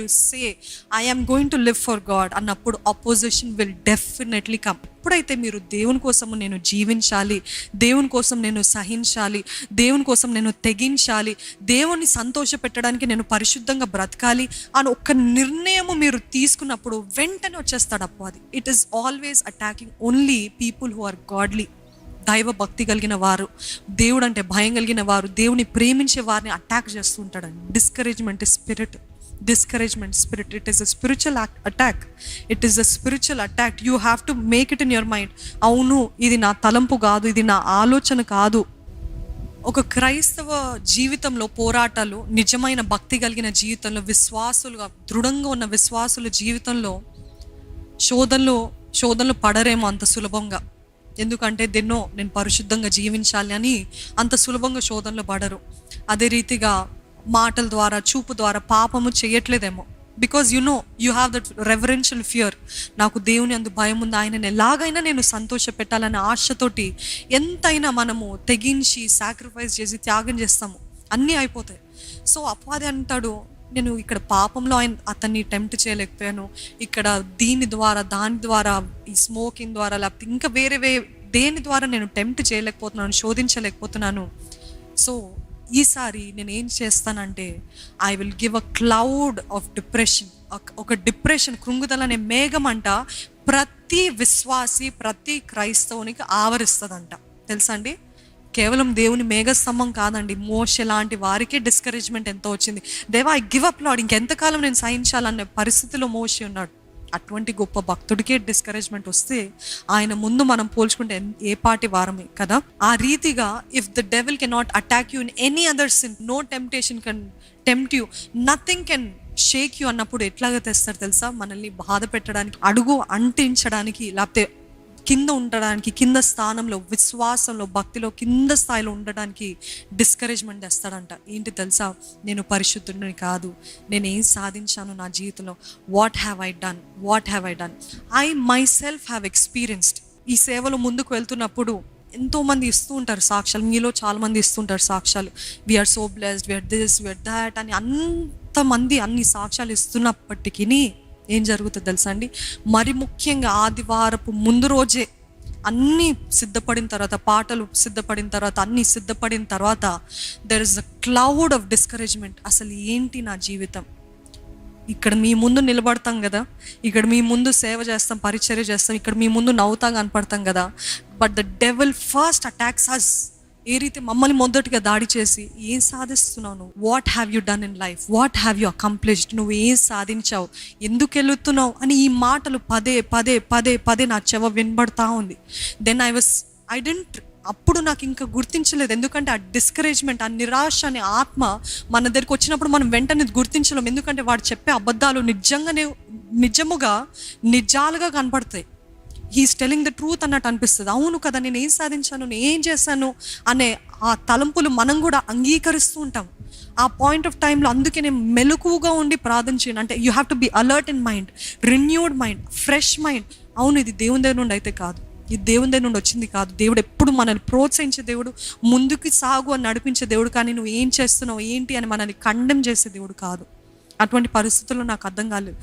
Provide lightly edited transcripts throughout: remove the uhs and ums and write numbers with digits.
You say I am going to live for God అన్నప్పుడు opposition will definitely come. ఎప్పుడైతే మీరు దేవుని కోసము నేను జీవించాలి, దేవుని కోసం నేను సహించాలి, దేవుని కోసం నేను తెగించాలి, దేవుని సంతోష పెట్టడానికి నేను పరిశుద్ధంగా బ్రతకాలి అని ఒక నిర్ణయము మీరు తీసుకున్నప్పుడు వెంటనే వచ్చేస్తాడు అపవాది. It is always attacking only people who are godly. దైవ భక్తి కలిగిన వారు, దేవుడు అంటే భయం కలిగిన వారు, దేవుని ప్రేమించే వారిని అటాక్ చేస్తూ ఉంటాడండి. Discouragement spirit, it is a spiritual attack. It is a spiritual attack. You have to make it in your mind. అవును, ఇది నా తలంపు కాదు, ఇది నా ఆలోచన కాదు. ఒక క్రైస్తవ జీవితంలో పోరాటాలు, నిజమైన భక్తి కలిగిన జీవితంలో, విశ్వాసులుగా దృఢంగా ఉన్న విశ్వాసుల జీవితంలో శోధనలు పడరేమో అంత సులభంగా. ఎందుకంటే నేను పరిశుద్ధంగా జీవించాలి అని అంత సులభంగా శోధనలు పడరు. అదే రీతిగా మాటల ద్వారా, చూపు ద్వారా పాపము చేయట్లేదేమో. Because you have that reverential fear. నాకు దేవుని అందు భయం ఉంది, ఆయనని ఎలాగైనా నేను సంతోష పెట్టాలనే ఆశతోటి ఎంతైనా మనము తెగించి సాక్రిఫైస్ చేసి త్యాగం చేస్తాము, అన్నీ అయిపోతాయి. సో అపవాది అంటాడు, నేను ఇక్కడ పాపంలో అతన్ని టెంప్ట్ చేయలేకపోయాను, ఇక్కడ దీని ద్వారా, దాని ద్వారా, ఈ స్మోకింగ్ ద్వారా, లేకపోతే ఇంకా వేరే దేని ద్వారా నేను టెంప్ట్ చేయలేకపోతున్నాను, శోధించలేకపోతున్నాను. సో ఈసారి నేను ఏం చేస్తానంటే I will give a cloud of depression. ఒక డిప్రెషన్, కృంగుదల అనే మేఘం అంట ప్రతి విశ్వాసి, ప్రతి క్రైస్తవునికి ఆవరిస్తుందంట. తెలుసా అండి? కేవలం దేవుని మేఘస్తంభం కాదండి, మోషే లాంటి వారికి డిస్కరేజ్మెంట్ ఎంతో వచ్చింది. దేవా ఐ గివ్ అప్ లార్డ్, ఇంకెంతకాలం నేను సహించాలనే పరిస్థితిలో మోషే ఉన్నాడు. అటువంటి గొప్ప భక్తుడికే డిస్కరేజ్మెంట్ వస్తే ఆయన ముందు మనం పోల్చుకుంటే ఏ పాటి వారమే కదా. ఆ రీతిగా if the devil can not attack you in any other sin, no temptation can tempt you, nothing can shake you అన్నప్పుడు ఎట్లాగా తెస్తారు తెలుసా? మనల్ని బాధ పెట్టడానికి, అడుగు అంటించడానికి, లేకపోతే కింద ఉండడానికి, కింద స్థానంలో, విశ్వాసంలో, భక్తిలో కింద స్థాయిలో ఉండడానికి డిస్కరేజ్మెంట్ తెస్తాడంట. ఏంటి తెలుసా? నేను పరిశుద్ధుడిని కాదు, నేను ఏం సాధించాను నా జీవితంలో, what have I done. I my self have experienced. ఈ సేవలో ముందుకు వెళ్తున్నప్పుడు ఎంతోమంది ఇస్తూ ఉంటారు సాక్ష్యాలు, మీలో చాలామంది ఇస్తుంటారు సాక్ష్యాలు. We are so blessed, we are this, we are that అని అంతమంది అన్ని సాక్ష్యాలు ఇస్తున్నప్పటికీ ఏం జరుగుతుంది తెలుసా అండి? మరి ముఖ్యంగా ఆదివారపు ముందు రోజే అన్నీ సిద్ధపడిన తర్వాత, పాటలు సిద్ధపడిన తర్వాత, అన్నీ సిద్ధపడిన తర్వాత there is a cloud of discouragement. అసలు ఏంటి నా జీవితం? ఇక్కడ మీ ముందు నిలబడతాం కదా, ఇక్కడ మీ ముందు సేవ చేస్తాం, పరిచర్య చేస్తాం, ఇక్కడ మీ ముందు నవ్వుతా కనపడతాం కదా, but the devil first attacks us. ఏ రీతి మమ్మల్ని మొదటిగా దాడి చేసి, ఏం సాధిస్తున్నావు, what have you done in life, what have you accomplished, నువ్వు ఏం సాధించావు, ఎందుకు వెళుతున్నావు అని ఈ మాటలు పదే పదే పదే పదే నా చెవ వినబడతా ఉంది. దెన్ అప్పుడు నాకు ఇంకా గుర్తించలేదు. ఎందుకంటే ఆ డిస్కరేజ్మెంట్, ఆ నిరాశ అనే ఆత్మ మన దగ్గరికి వచ్చినప్పుడు మనం వెంటనే గుర్తించలేం. ఎందుకంటే వాడు చెప్పే అబద్ధాలు నిజాలుగా కనపడతాయి. హీస్ టెలింగ్ ద ట్రూత్ అన్నట్టు అనిపిస్తుంది. అవును కదా, నేను ఏం సాధించాను, నేను ఏం చేశాను అనే ఆ తలంపులు మనం కూడా అంగీకరిస్తూ ఉంటాం ఆ పాయింట్ ఆఫ్ టైంలో. అందుకే నేను మెలకువగా ఉండి ప్రార్థన చేయను. అంటే you have to be alert in mind, renewed mind, fresh mind. అవును, ఇది దేవుని దగ్గర నుండి అయితే కాదు, ఇది దేవుని దగ్గర నుండి వచ్చింది కాదు. దేవుడు ఎప్పుడు మనల్ని ప్రోత్సహించే దేవుడు, ముందుకు సాగు అని నడిపించే దేవుడు, కానీ నువ్వు ఏం చేస్తున్నావు ఏంటి అని మనల్ని కండెమ్ చేసే దేవుడు కాదు. అటువంటి పరిస్థితుల్లో నాకు అర్థం కాలేదు.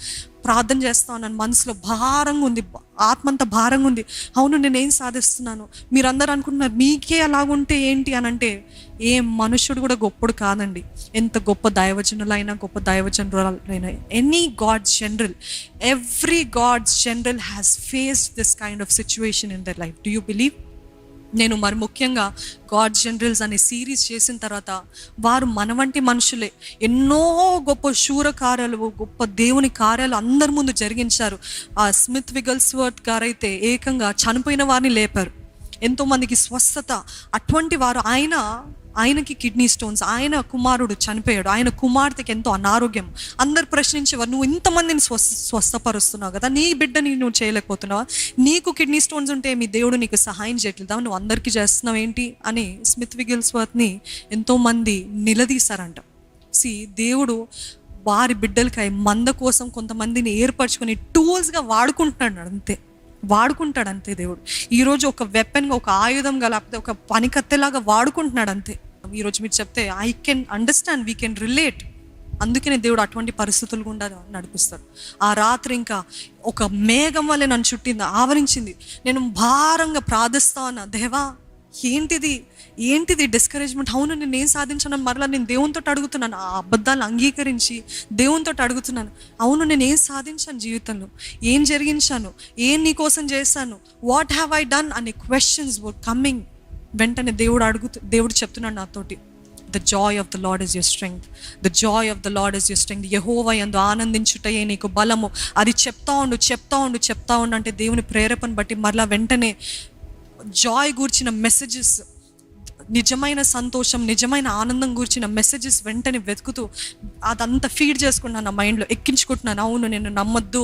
ప్రార్థన చేస్తాను, నన్ను మనసులో భారంగా ఉంది, ఆత్మంతా భారంగా ఉంది. అవును, నేను ఏం సాధిస్తున్నాను? మీరందరూ అనుకుంటున్నారు మీకే అలాగుంటే ఏంటి అని. అంటే ఏ మనుషుడు కూడా గొప్పడు కాదండి. ఎంత గొప్ప దైవజనులైనా, గొప్ప దైవజనులైనా, every God's general has faced this kind of situation in their life. Do you believe? నేను మరి ముఖ్యంగా గాడ్ జనరల్స్ అనే సిరీస్ చేసిన తర్వాత వారు మన వంటి మనుషులే. ఎన్నో గొప్ప శూర కార్యాలు, గొప్ప దేవుని కార్యాలు అందరి ముందు జరిగించారు. ఆ స్మిత్ విగల్స్వర్త్ గారైతే ఏకంగా చనిపోయిన వారిని లేపారు, ఎంతోమందికి స్వస్థత. అటువంటి వారు ఆయనకి కిడ్నీ స్టోన్స్, ఆయన కుమారుడు చనిపోయాడు, ఆయన కుమార్తెకి ఎంతో అనారోగ్యం. అందరు ప్రశ్నించేవారు, నువ్వు ఇంతమందిని స్వస్థపరుస్తున్నావు కదా, నీ బిడ్డని నువ్వు చేయలేకపోతున్నావా? నీకు కిడ్నీ స్టోన్స్ ఉంటే మీ దేవుడు నీకు సహాయం చేయట్లేదా? నువ్వు అందరికీ చేస్తున్నావు ఏంటి అని స్మిత్ విగిల్స్వర్త్ని ఎంతోమంది నిలదీశారంట. దేవుడు వారి బిడ్డలకై మంద కోసం కొంతమందిని ఏర్పరచుకొని టూల్స్గా వాడుకుంటాడు అంతే దేవుడు. ఈరోజు ఒక వెపన్గా, ఒక ఆయుధంగా, లేకపోతే ఒక పనికత్తెలాగా వాడుకుంటున్నాడు అంతే. ఈరోజు మీరు చెప్తే I can understand, we can relate. అందుకనే దేవుడు అటువంటి పరిస్థితులు గుండా నడిపిస్తాడు. ఆ రాత్రి ఇంకా ఒక మేఘం వల్లే నన్ను చుట్టింది, ఆవరించింది. నేను భారంగా ప్రార్థిస్తా ఉన్నా, దేవా ఏంటిది డిస్కరేజ్మెంట్? అవును, నేను ఏం సాధించాను? మరలా నేను దేవునితో అడుగుతున్నాను, ఆ అబద్ధాలను అంగీకరించి దేవునితో అడుగుతున్నాను. అవును, నేను ఏం సాధించాను జీవితంలో, ఏం జరిగించాను, ఏం నీ కోసం చేశాను, వాట్ హ్యావ్ ఐ డన్ అనే క్వశ్చన్స్ వర్ కమింగ్. వెంటనే దేవుడు చెప్తున్నాడు నాతోటి, the joy of the Lord is your strength, the joy of the Lord is your strength. యెహోవా యందు ఆనందించుటయే నీకు బలము. అది చెప్తా ఉండు అంటే దేవుని ప్రేరేపణ బట్టి మరలా వెంటనే జాయ్ గూర్చిన మెసేజెస్, నిజమైన సంతోషం, నిజమైన ఆనందం గురించిన మెసేజెస్ వెంటనే వెతుకుతూ అదంతా ఫీడ్ చేసుకుంటున్నాను నా మైండ్లో, ఎక్కించుకుంటున్నాను. అవును, నేను నమ్మొద్దు,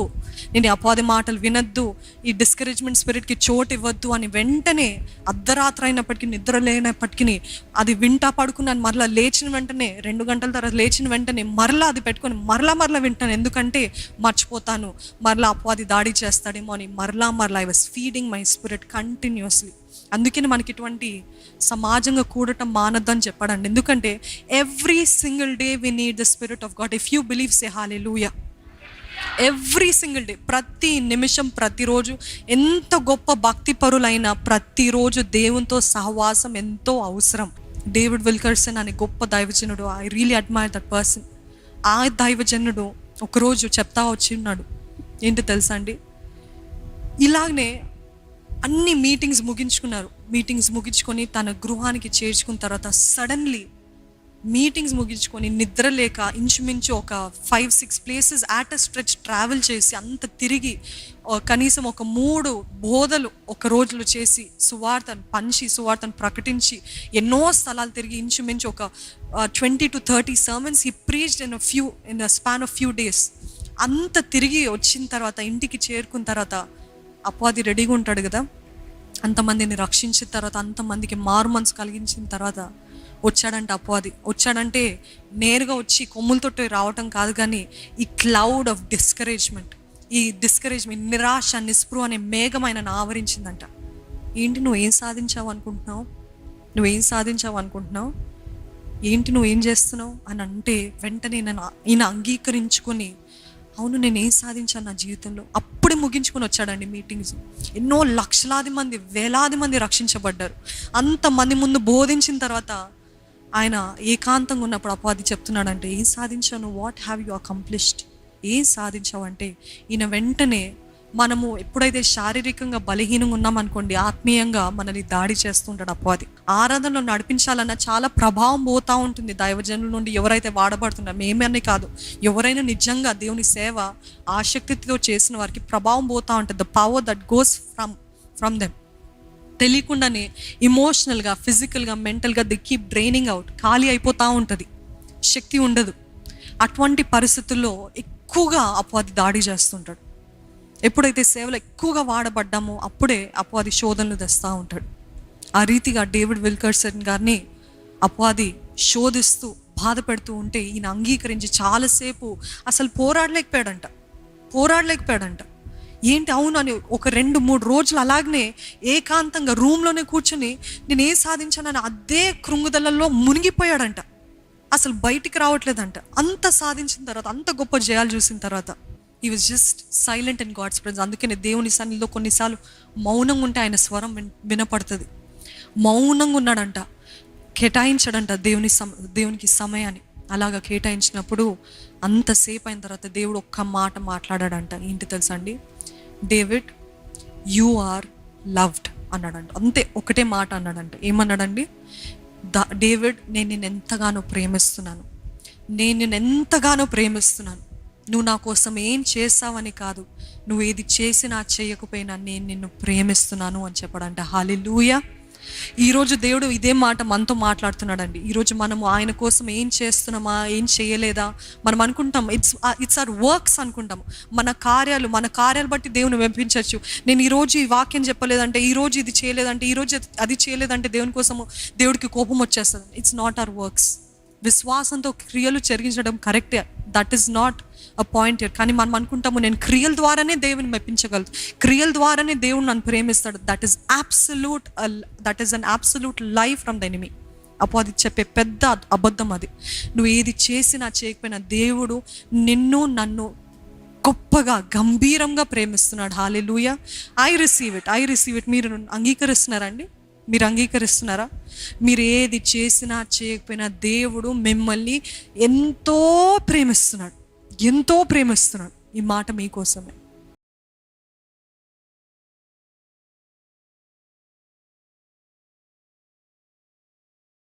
నేను అపవాది మాటలు వినొద్దు, ఈ డిస్కరేజ్మెంట్ స్పిరిట్కి చోటు ఇవ్వద్దు అని వెంటనే అర్ధరాత్రి అయినప్పటికీ, నిద్ర లేనప్పటికీ అది వింటా పడుకున్నాను. మరలా లేచిన వెంటనే 2 గంటల తర్వాత లేచిన వెంటనే మరలా అది పెట్టుకొని మరలా వింటాను. ఎందుకంటే మర్చిపోతాను, మరలా అపవాది దాడి చేస్తాడేమో అని మరలా I was feeding my spirit continuously. అందుకని మనకి ఇటువంటి సమాజంగా కూడటం మానద్దని చెప్పాడండి. ఎందుకంటే every single day we need the spirit of God. If you believe say hallelujah. Every single day, ప్రతి నిమిషం, ప్రతిరోజు, ఎంత గొప్ప భక్తి పరులైనా ప్రతిరోజు దేవునితో సహవాసం ఎంతో అవసరం. డేవిడ్ విల్కర్సన్ అనే గొప్ప దైవజనుడు, I really admire that person. ఆ దైవజనుడు ఒకరోజు చెప్తా వచ్చి ఉన్నాడు, ఏంటి తెలుసా అండి, ఇలాగనే అన్ని మీటింగ్స్ ముగించుకొని తన గృహానికి చేర్చుకున్న తర్వాత సడన్లీ మీటింగ్స్ ముగించుకొని నిద్ర లేక ఇంచుమించు ఒక 5-6 places at a stretch travel చేసి అంత తిరిగి కనీసం ఒక 3 బోధలు ఒక రోజులో చేసి సువార్తను ప్రకటించి ఎన్నో స్థలాలు తిరిగి ఇంచుమించు ఒక 20 to 30 sermons he preached in a span of few days. అంత తిరిగి వచ్చిన తర్వాత ఇంటికి చేరుకున్న తర్వాత అపవాది రెడీగా ఉంటాడు కదా, అంతమందిని రక్షించిన తర్వాత, అంతమందికి మారుమనసు కలిగించిన తర్వాత వచ్చాడంటే అపవాది. వచ్చాడంటే నేరుగా వచ్చి కొమ్ములతో రావటం కాదు, కానీ ఈ క్లౌడ్ ఆఫ్ డిస్కరేజ్మెంట్, నిరాశ, నిస్పృహ అనే మేఘం ఆయనను ఆవరించిందంట. ఏంటి నువ్వేం సాధించావు అనుకుంటున్నావు, ఏంటి నువ్వేం చేస్తున్నావు అని అంటే వెంటనే ఈయన అంగీకరించుకొని, అవును నేను ఏం సాధించాను నా జీవితంలో. అప్పుడే ముగించుకొని వచ్చాడండి మీటింగ్స్. ఎన్నో లక్షలాది మంది, వేలాది మంది రక్షించబడ్డారు. అంతమంది ముందు బోధించిన తర్వాత ఆయన ఏకాంతంగా ఉన్నప్పుడు అపవాది చెప్తున్నాడంటే, ఏం సాధించాను, వాట్ హ్యావ్ యూ అకంప్లిష్డ్, ఏం సాధించావు అంటే, ఈయన వెంటనే మనము ఎప్పుడైతే శారీరకంగా బలహీనంగా ఉన్నామనుకోండి, ఆత్మీయంగా మనల్ని దాడి చేస్తుంటాడు అపవాది. ఆరాధనలో నడిపించాలన్న చాలా ప్రభావం పోతూ ఉంటుంది దైవజనుల నుండి, ఎవరైతే వాడబడుతున్నారు. మేమని కాదు, ఎవరైనా నిజంగా దేవుని సేవ ఆసక్తితో చేసిన వారికి ప్రభావం పోతూ ఉంటుంది. The power that goes from them. తెలియకుండానే ఇమోషనల్గా, ఫిజికల్గా, మెంటల్గా ది కీప్ డ్రైనింగ్ అవుట్. ఖాళీ అయిపోతూ ఉంటుంది, శక్తి ఉండదు. అటువంటి పరిస్థితుల్లో ఎక్కువగా అపవాది దాడి చేస్తుంటాడు. ఎప్పుడైతే సేవలు ఎక్కువగా వాడబడ్డామో అప్పుడే అపవాది శోధనలు తెస్తూ ఉంటాడు. ఆ రీతిగా డేవిడ్ విల్కర్సన్ గారిని అపవాది శోధిస్తూ బాధ పెడుతూ ఉంటే ఈయన అంగీకరించి చాలాసేపు అసలు పోరాడలేకపోయాడంట. ఏంటి అవును అని ఒక 2-3 రోజులు అలాగనే ఏకాంతంగా రూమ్లోనే కూర్చొని నేను ఏం సాధించానని అదే కృంగుదలలో మునిగిపోయాడంట. అసలు బయటికి రావట్లేదంట. అంత సాధించిన తర్వాత, అంత గొప్ప జయాలు చూసిన తర్వాత he was just silent in God's presence. అందుకనే దేవుని సన్నిధిలో కొన్నిసార్లు మౌనంగా ఉంటే ఆయన స్వరం వినపడుతుంది. మౌనంగా ఉన్నాడంట, కేటాయించాడంట దేవునికి సమయాన్ని. అలాగా కేటాయించినప్పుడు అంతసేపు అయిన తర్వాత దేవుడు ఒక్క మాట మాట్లాడాడంట. ఏంటి తెలుసా అండి, డేవిడ్ యు ఆర్ లవ్డ్ అన్నాడంట. అంతే, ఒకటే మాట అన్నాడంట. ఏమన్నాడండి, డేవిడ్ నేను నిన్ను ఎంతగానో ప్రేమిస్తున్నాను. నువ్వు నా కోసం ఏం చేస్తావని కాదు, నువ్వు ఏది చేసినా చేయకపోయినా నేను నిన్ను ప్రేమిస్తున్నాను అని చెప్పాడంట. హల్లెలూయా. ఈరోజు దేవుడు ఇదే మాట మనతో మాట్లాడుతున్నాడండి. ఈరోజు మనము ఆయన కోసం ఏం చేస్తున్నామా, ఏం చేయలేదా, మనం అనుకుంటాం ఇట్స్ అవర్ వర్క్స్ అనుకుంటాము. మన కార్యాలు బట్టి దేవుని మెప్పించవచ్చు. నేను ఈరోజు ఈ వాక్యం చెప్పలేదంటే, ఈరోజు ఇది చేయలేదంటే, ఈరోజు అది చేయలేదంటే దేవుని కోసము దేవుడికి కోపం వచ్చేస్తుంది. It's not our works. విశ్వాసంతో క్రియలు జరిగించడం కరెక్టే, that is not a point here. కానీ మనం అనుకుంటాము నేను క్రియల ద్వారానే దేవుని మెప్పించగలదు, క్రియల ద్వారానే దేవుడు నన్ను ప్రేమిస్తాడు. దట్ ఈస్ అన్ అబ్సల్యూట్ లై ఫ్రమ్ ద ఎనిమీ. అపవాది చెప్పే పెద్ద అబద్ధం అది. నువ్వు ఏది చేసినా చేయకపోయినా దేవుడు నిన్ను నన్ను గొప్పగా గంభీరంగా ప్రేమిస్తున్నాడు. హల్లెలూయా. I receive it. మీరు అంగీకరిస్తున్నారండి? మీరు అంగీకరిస్తున్నారా? మీరు ఏది చేసినా చేయకపోయినా దేవుడు మిమ్మల్ని ఎంతో ప్రేమిస్తున్నాడు. ఈ మాట మీకోసమే.